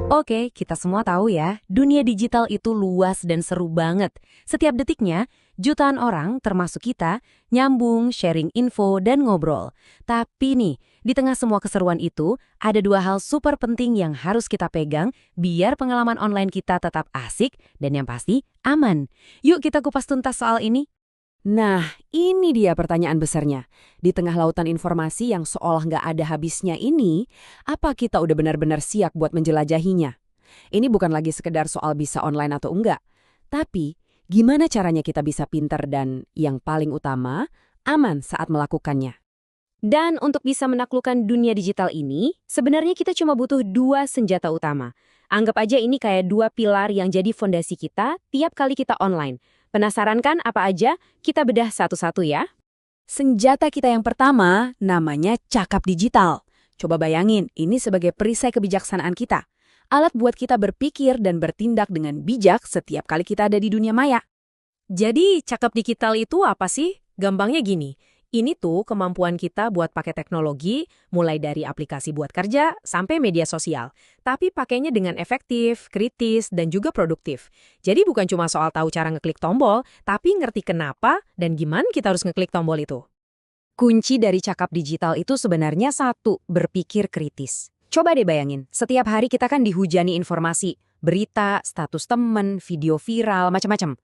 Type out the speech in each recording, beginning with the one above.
Oke, kita semua tahu ya, dunia digital itu luas dan seru banget. Setiap detiknya, jutaan orang, termasuk kita, nyambung, sharing info, dan ngobrol. Tapi nih, di tengah semua keseruan itu, ada dua hal super penting yang harus kita pegang biar pengalaman online kita tetap asik dan yang pasti aman. Yuk kita kupas tuntas soal ini. Nah, ini dia pertanyaan besarnya. Di tengah lautan informasi yang seolah nggak ada habisnya ini, apa kita udah benar-benar siap buat menjelajahinya? Ini bukan lagi sekedar soal bisa online atau enggak, tapi gimana caranya kita bisa pinter dan, yang paling utama, aman saat melakukannya. Dan untuk bisa menaklukkan dunia digital ini, sebenarnya kita cuma butuh dua senjata utama. Anggap aja ini kayak dua pilar yang jadi fondasi kita tiap kali kita online. Penasaran kan apa aja? Kita bedah satu-satu ya. Senjata kita yang pertama namanya cakap digital. Coba bayangin, ini sebagai perisai kebijaksanaan kita. Alat buat kita berpikir dan bertindak dengan bijak setiap kali kita ada di dunia maya. Jadi, cakap digital itu apa sih? Gampangnya gini. Ini tuh kemampuan kita buat pakai teknologi, mulai dari aplikasi buat kerja sampai media sosial. Tapi pakainya dengan efektif, kritis, dan juga produktif. Jadi bukan cuma soal tahu cara ngeklik tombol, tapi ngerti kenapa dan gimana kita harus ngeklik tombol itu. Kunci dari cakap digital itu sebenarnya satu, berpikir kritis. Coba deh bayangin, setiap hari kita kan dihujani informasi, berita, status temen, video viral, macam-macam.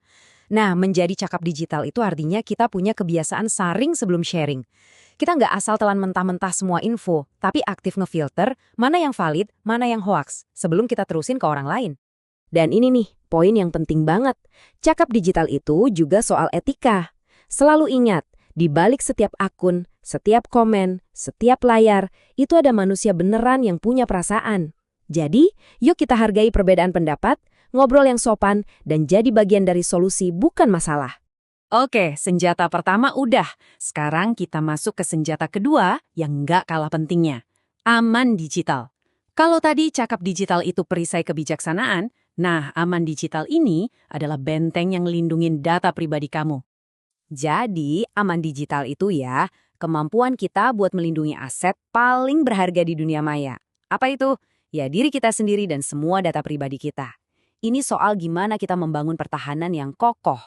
Nah, menjadi cakap digital itu artinya kita punya kebiasaan saring sebelum sharing. Kita nggak asal telan mentah-mentah semua info, tapi aktif ngefilter mana yang valid, mana yang hoaks, sebelum kita terusin ke orang lain. Dan ini nih, poin yang penting banget. Cakap digital itu juga soal etika. Selalu ingat, di balik setiap akun, setiap komen, setiap layar, itu ada manusia beneran yang punya perasaan. Jadi, yuk kita hargai perbedaan pendapat, ngobrol yang sopan, dan jadi bagian dari solusi bukan masalah. Oke, senjata pertama udah. Sekarang kita masuk ke senjata kedua yang nggak kalah pentingnya. Aman digital. Kalau tadi cakap digital itu perisai kebijaksanaan, nah aman digital ini adalah benteng yang lindungin data pribadi kamu. Jadi, aman digital itu ya, kemampuan kita buat melindungi aset paling berharga di dunia maya. Apa itu? Ya, diri kita sendiri dan semua data pribadi kita. Ini soal gimana kita membangun pertahanan yang kokoh.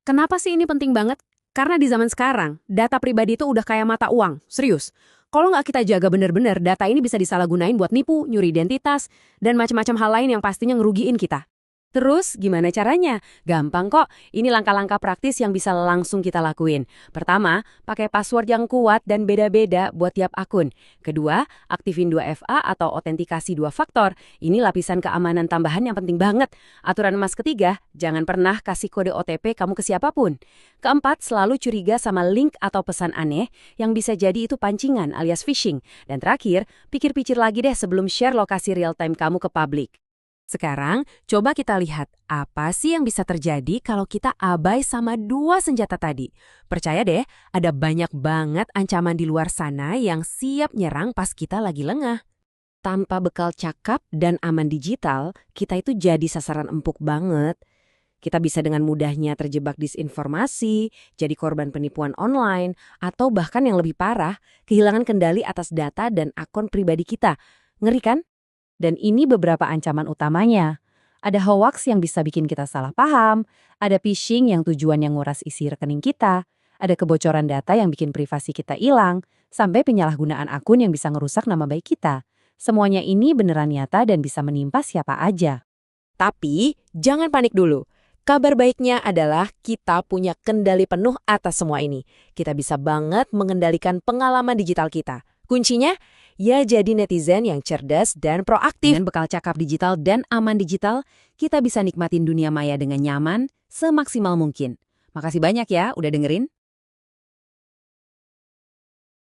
Kenapa sih ini penting banget? Karena di zaman sekarang, data pribadi itu udah kayak mata uang, serius. Kalau nggak kita jaga bener-bener, data ini bisa disalahgunain buat nipu, nyuri identitas, dan macam-macam hal lain yang pastinya ngerugiin kita. Terus, gimana caranya? Gampang kok, ini langkah-langkah praktis yang bisa langsung kita lakuin. Pertama, pakai password yang kuat dan beda-beda buat tiap akun. Kedua, aktifin 2FA atau autentikasi 2 faktor. Ini lapisan keamanan tambahan yang penting banget. Aturan emas ketiga, jangan pernah kasih kode OTP kamu ke siapapun. Keempat, selalu curiga sama link atau pesan aneh yang bisa jadi itu pancingan alias phishing. Dan terakhir, pikir-pikir lagi deh sebelum share lokasi real time kamu ke publik. Sekarang, coba kita lihat apa sih yang bisa terjadi kalau kita abai sama dua senjata tadi. Percaya deh, ada banyak banget ancaman di luar sana yang siap nyerang pas kita lagi lengah. Tanpa bekal cakap dan aman digital, kita itu jadi sasaran empuk banget. Kita bisa dengan mudahnya terjebak disinformasi, jadi korban penipuan online, atau bahkan yang lebih parah, kehilangan kendali atas data dan akun pribadi kita. Ngeri kan? Dan ini beberapa ancaman utamanya. Ada hoax yang bisa bikin kita salah paham, ada phishing yang tujuannya nguras isi rekening kita, ada kebocoran data yang bikin privasi kita hilang, sampai penyalahgunaan akun yang bisa ngerusak nama baik kita. Semuanya ini beneran nyata dan bisa menimpa siapa aja. Tapi, jangan panik dulu. Kabar baiknya adalah kita punya kendali penuh atas semua ini. Kita bisa banget mengendalikan pengalaman digital kita. Kuncinya, ya jadi netizen yang cerdas dan proaktif. Dengan bekal cakap digital dan aman digital, kita bisa nikmatin dunia maya dengan nyaman semaksimal mungkin. Makasih banyak ya udah dengerin.